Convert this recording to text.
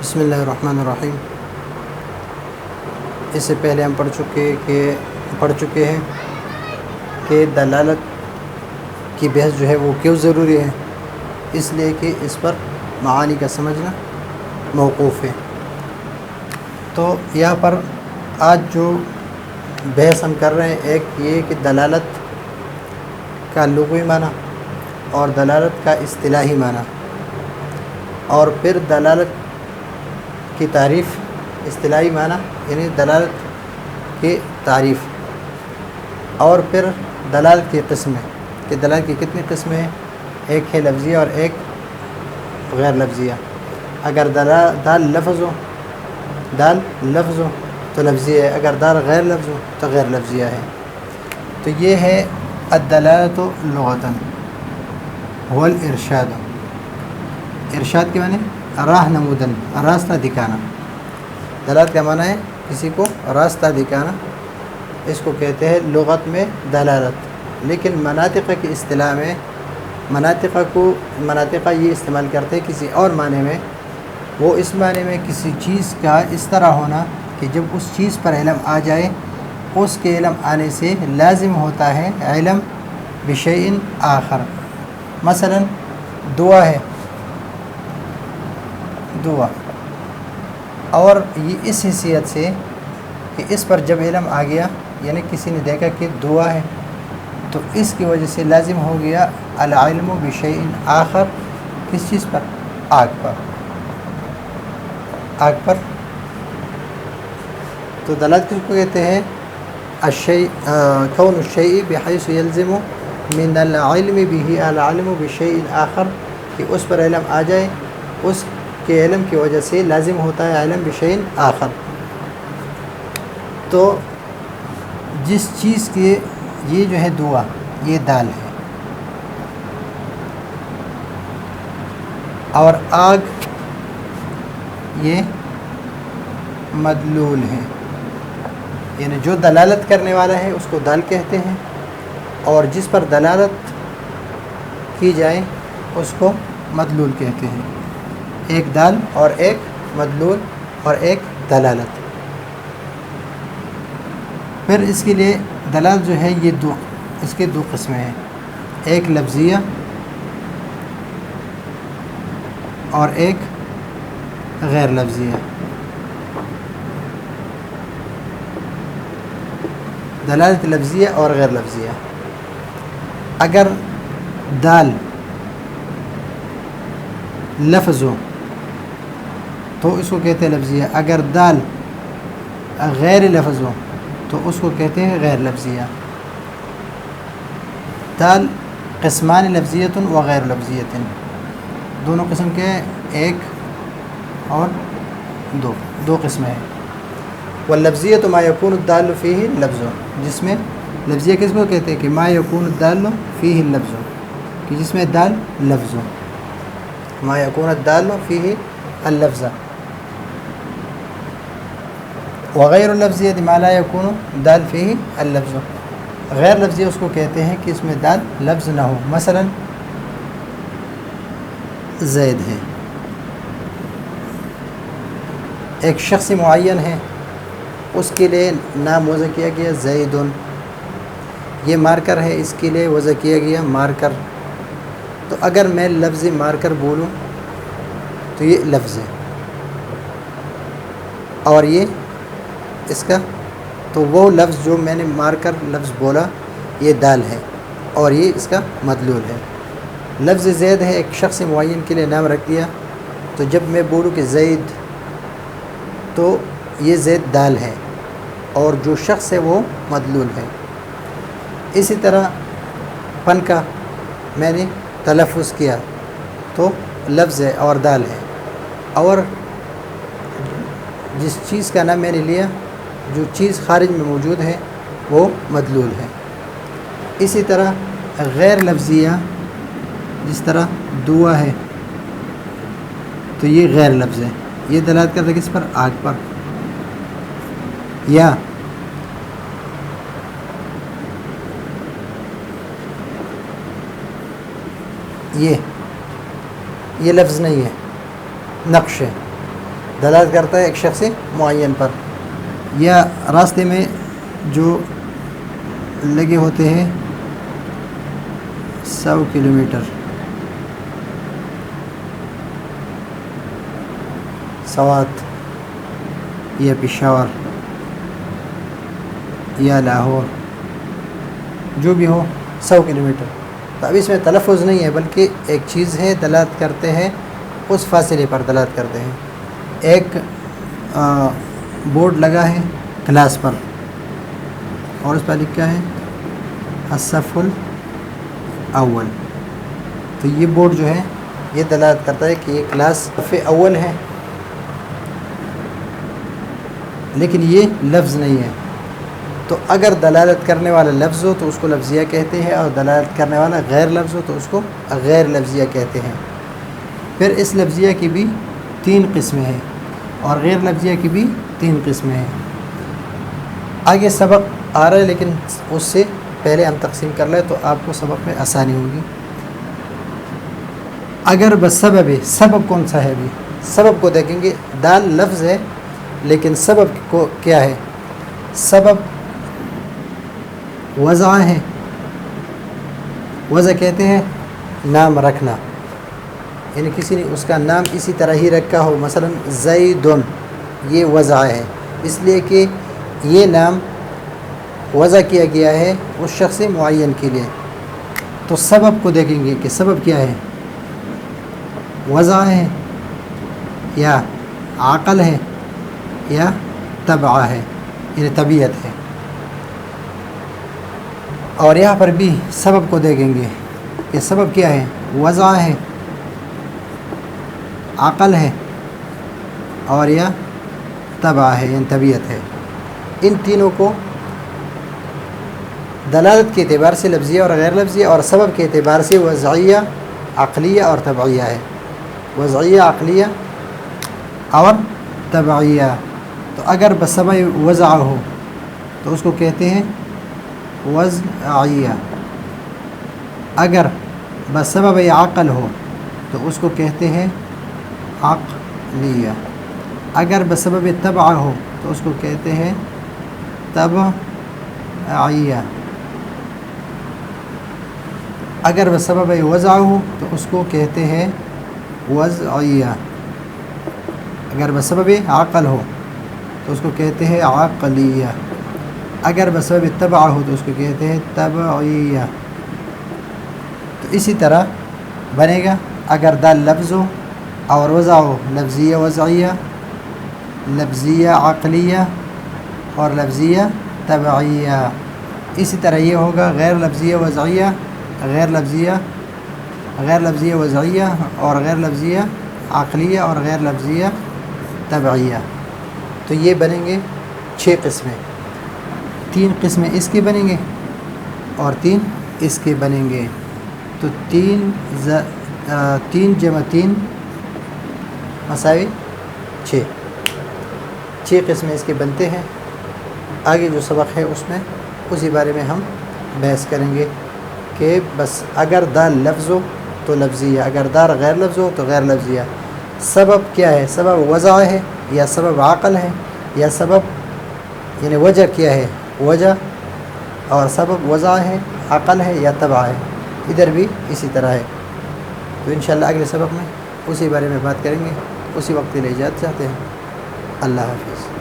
بسم اللہ الرحمن الرحیم۔ اس سے پہلے ہم پڑھ چکے ہیں کہ دلالت کی بحث جو ہے وہ کیوں ضروری ہے، اس لیے کہ اس پر معانی کا سمجھنا موقوف ہے۔ تو یہاں پر آج جو بحث ہم کر رہے ہیں، ایک یہ کہ دلالت کا لغوی معنی اور دلالت کا اصطلاحی معنی، اور پھر دلالت کی تعریف، اصطلاحی معنی یعنی دلالت کی تعریف، اور پھر دلالت کی قسمیں کہ دلالت کی کتنی قسمیں ہیں، ایک ہے لفظیہ اور ایک غیر لفظیہ۔ اگر دال لفظ ہو تو لفظیہ ہے، اگر دال غیر لفظ ہو تو غیر لفظیہ ہے۔ تو یہ ہے الدلالۃ لغتاً هو الارشاد۔ ارشاد کے معنی راہ نمودن، راستہ دکھانا۔ دلالت کا معنی ہے کسی کو راستہ دکھانا، اس کو کہتے ہیں لغت میں دلالت۔ لیکن مناطق کی اصطلاح میں مناطقہ یہ استعمال کرتے ہیں کسی اور معنی میں، وہ اس معنی میں کسی چیز کا اس طرح ہونا کہ جب اس چیز پر علم آ جائے، اس کے علم آنے سے لازم ہوتا ہے علم بشیء آخر۔ مثلا دعا ہے، دعا، اور یہ اس حیثیت سے کہ اس پر جب علم آ گیا، یعنی کسی نے دیکھا کہ دعا ہے، تو اس کی وجہ سے لازم ہو گیا العلم بشیء آخر۔ کس چیز پر؟ آگ پر، آگ پر۔ تو دلالت کس کو کہتے ہیں؟ کون الشیء بحیث یلزم من العلم به العلم بشیء آخر، کہ اس پر علم آ جائے، اس کے علم کی وجہ سے لازم ہوتا ہے علم بشیء آخر۔ تو جس چیز کی یہ جو ہے دعا، یہ دال ہے، اور آگ یہ مدلول ہے، یعنی جو دلالت کرنے والا ہے اس کو دال کہتے ہیں، اور جس پر دلالت کی جائے اس کو مدلول کہتے ہیں۔ ایک دال اور ایک مدلول اور ایک دلالت۔ پھر اس کے لیے دلالت جو ہے یہ اس کے دو قسمیں ہیں، ایک لفظیہ اور ایک غیر لفظیہ۔ دلالت لفظیہ اور غیر لفظیہ۔ اگر دال لفظ ہو تو اس کو کہتے ہیں لفظیہ، اگر دال غیر لفظ ہو تو اس کو کہتے ہیں غیر لفظیہ۔ دال قسمان لفظیت و غیر لفظیت، دونوں قسم کے، ایک اور دو قسمیں ہیں۔ واللفظیۃ ما یکون الدال فیہ لفظ، جس میں لفظیہ کس کو کہتے ہیں کہ ما یکون الدال فیہ لفظ، کہ جس میں دال لفظ ہو، ما یکون الدال فیہ اللفظ۔ وغیر اللفظیۃ ما لا یکون دال فیہ اللفظ، غیر لفظیہ اس کو کہتے ہیں کہ اس میں دال لفظ نہ ہو۔ مثلا زید ہے، ایک شخص معین ہے، اس کے لیے نام وضع کیا گیا زید، یہ مارکر ہے، اس کے لیے وضع کیا گیا مارکر۔ تو اگر میں لفظ مارکر بولوں تو یہ لفظ ہے، اور یہ اس کا، تو وہ لفظ جو میں نے مارکر لفظ بولا یہ دال ہے، اور یہ اس کا مدلول ہے۔ لفظ زید ہے، ایک شخص معین کے لیے نام رکھ دیا، تو جب میں بولوں کہ زید، تو یہ زید دال ہے، اور جو شخص ہے وہ مدلول ہے۔ اسی طرح پن کا میں نے تلفظ کیا تو لفظ ہے اور دال ہے، اور جس چیز کا نام میں نے لیا، جو چیز خارج میں موجود ہے وہ مدلول ہے۔ اسی طرح غیر لفظیہ، جس طرح دعا ہے تو یہ غیر لفظ ہے، یہ دلالت کرتا ہے کس پر؟ آگ پر۔ یا یہ لفظ نہیں ہے، نقش ہے، دلالت کرتا ہے ایک شخص معین پر، یا راستے میں جو لگے ہوتے ہیں 100 کلومیٹر، سوات یا پشاور یا لاہور، جو بھی ہو 100 کلومیٹر. تو اب اس میں تلفظ نہیں ہے بلکہ ایک چیز ہے، دلالت کرتے ہیں اس فاصلے پر دلالت کرتے ہیں. ایک بورڈ لگا ہے کلاس پر اور اس پر لکھا ہے الصف الاول، تو یہ بورڈ جو ہے یہ دلالت کرتا ہے کہ یہ کلاس صف اول ہے، لیکن یہ لفظ نہیں ہے. تو اگر دلالت کرنے والا لفظ ہو تو اس کو لفظیہ کہتے ہیں، اور دلالت کرنے والا غیر لفظ ہو تو اس کو غیر لفظیہ کہتے ہیں. پھر اس لفظیہ کی بھی 3 قسمیں ہیں اور غیر لفظیہ کی بھی 3 قسمیں ہیں. آگے سبق آ رہا ہے لیکن اس سے پہلے ہم تقسیم کر لیں تو آپ کو سبق میں آسانی ہوگی. اگر بسبب، سبب کون سا ہے؟ ابھی سبب کو دیکھیں گے. دال لفظ ہے لیکن سبب کو کیا ہے؟ سبب وضع ہے. وضع کہتے ہیں نام رکھنا، یعنی کسی نے اس کا نام اسی طرح ہی رکھا ہو، مثلا زیدن، یہ وضع ہے اس لیے کہ یہ نام وضع کیا گیا ہے اس شخص معین کے لیے. تو سبب کو دیکھیں گے کہ سبب کیا ہے، وضع ہے یا عقل ہے یا طبع ہے، یعنی طبیعت ہے. اور یہاں پر بھی سبب کو دیکھیں گے کہ سبب کیا ہے، وضع ہے، عقل ہے اور یا طبع ہے، یعنی طبیعت ہے. ان تینوں کو دلالت کے اعتبار سے لفظیہ اور غیر لفظیہ، اور سبب کے اعتبار سے وضعیہ، عقلیہ اور طبعیہ ہے. وضعیہ، عقلیہ اور طبعیہ. تو اگر بسبب وضع ہو تو اس کو کہتے ہیں وضعیہ. اگر بسبب عقل ہو تو اس کو کہتے ہیں عقلیہ. اگر بسبب طبع ہو تو اس کو کہتے ہیں طبعیہ. اگر بسبب وضع ہو تو اس کو کہتے ہیں وضعیہ. اگر بسبب عقل ہو تو اس کو کہتے ہیں عقلیہ. اگر بسبب طبع ہو تو اس کو کہتے ہیں طبعیہ. تو اسی طرح بنے گا. اگر دال لفظ ہو اور وضع ہو لفظیہ وضعیہ، لفظیہ عقلیہ اور لفظیہ طبعیہ. اسی طرح یہ ہوگا غیر لفظیہ وضعیہ، غیر لفظیہ وضعیہ اور غیر لفظیہ عقلیہ اور غیر لفظیہ طبعیہ. تو یہ بنیں گے 6 قسمیں. 3 قسمیں اس کے بنیں گے اور 3 اس کے بنیں گے. تو 3 جمع 3 مساوی 6. 6 قسمیں اس کے بنتے ہیں. آگے جو سبق ہے اس میں اسی بارے میں ہم بحث کریں گے کہ بس اگر دال لفظ ہو تو لفظیہ، اگر دال غیر لفظ ہو تو غیر لفظیہ. سبب کیا ہے؟ سبب وضع ہے یا سبب عقل ہے یا سبب یعنی وجہ کیا ہے، وجہ، اور سبب وضع ہے، عقل ہے یا طبع ہے. ادھر بھی اسی طرح ہے. تو انشاءاللہ اگلے سبق میں اسی بارے میں بات کریں گے. اسی وقت کے لیے اجازت چاہتے ہیں. اللہ حافظ.